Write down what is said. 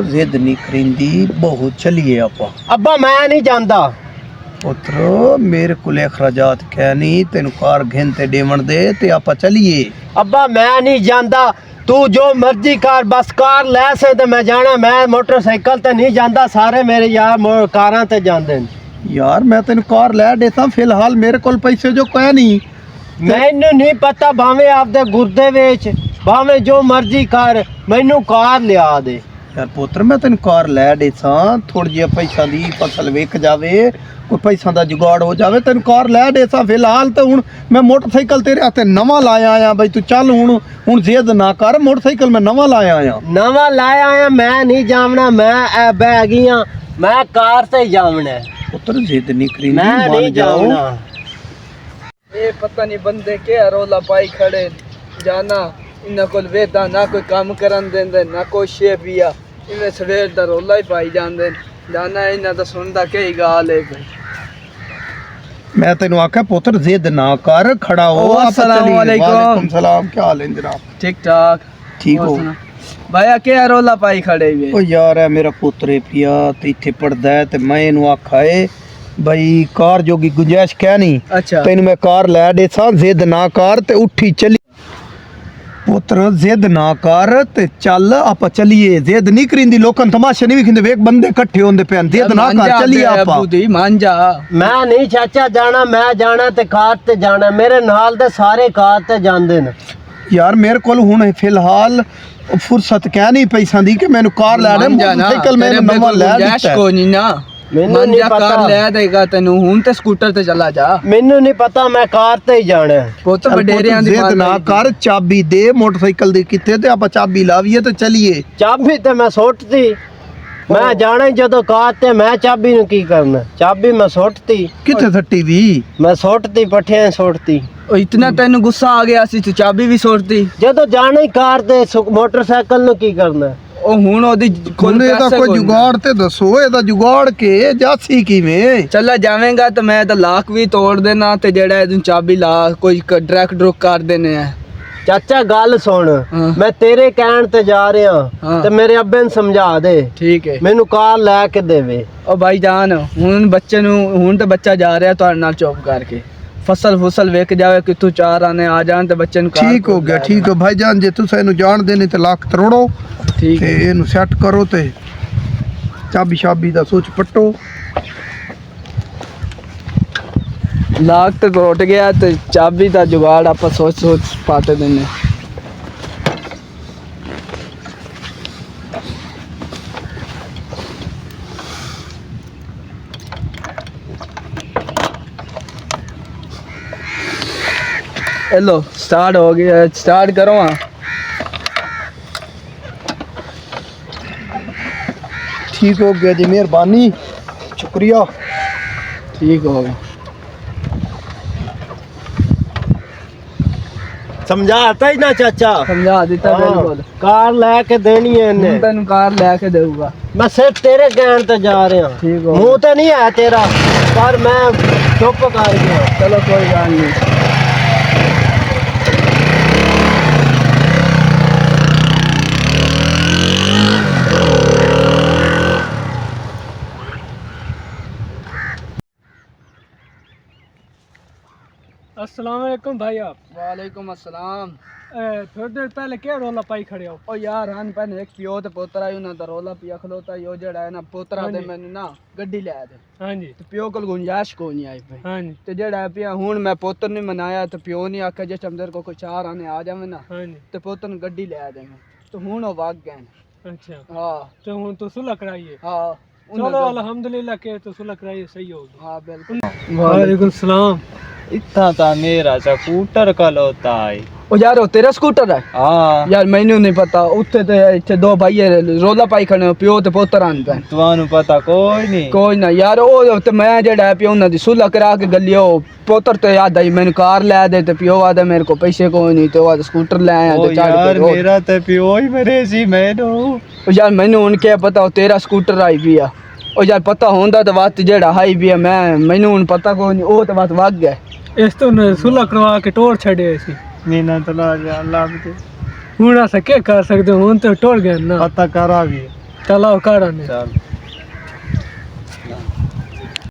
जिद नहीं करिंदी बहुत चलिए आपा। अब्बा मैं नहीं जानता पुत्र मेरे को अखराजात क्या नहीं तेन कार घिनते डेवन दे ते आपा चलिए। अब्बा मैं नहीं जानता तू जो मर्जी कार बस कार ले से ते मैं जाना मैं मोटरसाइकिल ते नहीं जानता सारे मेरे यार कारां ते जांदे यार मैं तेन कार लै देता फिलहाल मेरे को पैसे जो कोई नहीं मैनू नहीं पता भावें आपदे गुर्दे विच भावें जो मर्जी कर मैनू कार लिया दे। यार पुत्र मैं तेन कार लै देता थोड़ी जी पैसा दी फसल विक जावे कोई पैसा दा जुगाड़ हो जावे तेन कार लै देता फिलहाल तो हुण मैं मोटरसाइकिल तेरे हाथे नवा लाया आया भाई तू चल हुण जिद ना कर मोटरसाइकिल मैं नवा लाया आया नवा लाया आया मैं नहीं जावना मैं बह गया मैं कार से जावना पुत्र जिद नहीं करी मैं नहीं जावना। ये पता नहीं बंदे क्या रौला पाई खड़े जाना इन्ना कोल वेदा ना कोई काम करन देंदे ना कोई शे पिया इन्हें सवेर दा रौला ही पाई जांदे जाना इन्ना तो सुनदा कई गाल है भाई। मैं तेन आख्या पुत्र जिद ना कर खड़ा हो। अस्सलाम वालेकुम। सलाम क्या हाल है जनाब? ठीक ठाक ठीक हो भाया क्या रौला पाई खड़े वे? ओ यार है मेरा पुत्र है पिया ते इत्थे पढ़दा है ते मैं इनु आखा है भाई कार जोगी गुंजाइश क्या नहीं अच्छा तेन मैं कार लै देसा जिद ना कर ते उठी चली। पुत्र जिद ना कर ते चल आपा चलिए जिद नहीं करिंदी लोकन तमाशे नहीं विखिंदे वेख बंदे इकट्ठे होंदे पैन जिद ना कर चलिए आपा। मान जा मैं नहीं चाचा जाना मैं जाना ते कार ते जाना मेरे नाल दे सारे कार ते जांदे न। यार मेरे को हुण फिलहाल फुर्सत क्या नहीं पैसा दी कि मैंने कार लै दे मोटरसाइकिल मैंने नवा लै दित्ता को नहीं ना मैनू नहीं पता कार ले देगा तेनू हुन ते स्कूटर ते चला जा मैनू नहीं पता मैं कार ते ही जाना पुत वडेरियां दी जिद ना कर चाबी दे मोटरसाइकिल दी किथे ते आपा चाबी लावीए ते चलिए। चाबी ते मैं सुੱਟਤੀ मैं जाना ही जदों कार ते मैं चाबी नु की करना चाबी मैं सुੱਟਤੀ किथे सट्टी दी मैं सुੱਟਤੀ पठियां सुੱਟਤੀ इतना तेन गुस्सा आ गया सी तू चाबी भी छोड़ती जदों जाना ही कार ते मोटरसाइकिल नु की करना ओ हुन ओदी कोल एदा कोई जुगाड़ ते दसो एदा जुगाड़ के जासी किवें चला जावेंगा तो मैं तो लाख भी तोड़ देना ते जेड़ा एदू चाबी ला कोई डायरेक्ट ड्रॉप कर देने है। चाचा गल सुन मैं तेरे कहण ते जा रहा ते मेरे अब्बे नु समझा दे ठीक है मैनू कार लै के देवे। ओ भाई जान हुन बच्चे नु हुन तो बच्चा जा रहा तुहाडे नाल चुप करके फसल वेख जावे कि तू चार आने आ जान ते बच्चे नु ठीक हो गया ठीक हो भाई जान जे तुसा इनु जान देने ते लाख तरोड़ो ठीक ते इनु सेट करो ते चाबी शाबी दा सोच पट्टो लाख तो टूट गया तो चाबी का जुगाड़ आप सोच पाते देने। हेलो स्टार्ट हो गया स्टार्ट करो। हाँ ठीक हो गया जी मेहरबानी शुक्रिया ठीक हो गया। समझाता ही ना चाचा समझा देता बिल्कुल कार लै के देनी है इन्हें तेन कार लेके देऊंगा मैं सिर्फ तेरे कहण ते जा रहा ठीक हो मुंह तो नहीं है तेरा पर मैं चुप कर गया। चलो कोई गल नहीं। अस्सलाम वालेकुम भाई आप। वालेकुम अस्सलाम। थोड़ी देर पहले क्या रौला पाई खड़े हो? ओ यार हां पहले एक पियो ते पोतरा ही ना रौला पिया खलोता यो जेड़ा है ना पोतरा ते मैनू ना गड्डी ले दे। हां जी ते पियो कोल गुंजाइश को नहीं आई भाई। हां जी ते जेड़ा है पिया हुन मैं पोतर ने मनाया ते पियो ने आखे जे चमदर को कोई चार आने आ जावे ना हां जी ते पोतर ने गड्डी ले दे तो हुन ओ भाग गए। अच्छा हां तो हुन तो सुलह कराइए। हां चलो अल्हम्दुलिल्लाह के तो सुलह कराइए सही होगी। हां बिल्कुल। वालेकुम सलाम। इतना ता मेरा स्कूटर कल होता है। ओ यार ओ तेरा स्कूटर है? हाँ यार मैनू नहीं पता उत्थे ते इत्थे दो भाई रोला पाई खड़े पियो ते पोतर आन पे तुहानू पता कोई नहीं कोई ना यार ओ ते मैं जेड़ा है पियो उन्हां दी सुलह करा के गलियो पोतर ते याद आई मैनू कार ले दे ते पियो आदा मेरे को पैसे कोई नहीं तो आदा स्कूटर ले आया ते चढ़ यार के मेरा ते पियो ही मरे सी मैनू। ओ यार मैनू हुन क्या पता ओ तेरा स्कूटर आई पिया ओ यार पता होंदा ते वक्त जेड़ा हाई पिया मैं मैनू हुन पता कोई नहीं ओ ते वक्त भाग गया। इस तो सुलह करवा के टोड़ छड़े सी मीना तो ला जा लाग दे हुन अस क्या कर सकते हुन तो टोड़ गए ना। पता करा भी चलो काढ़ा ने चल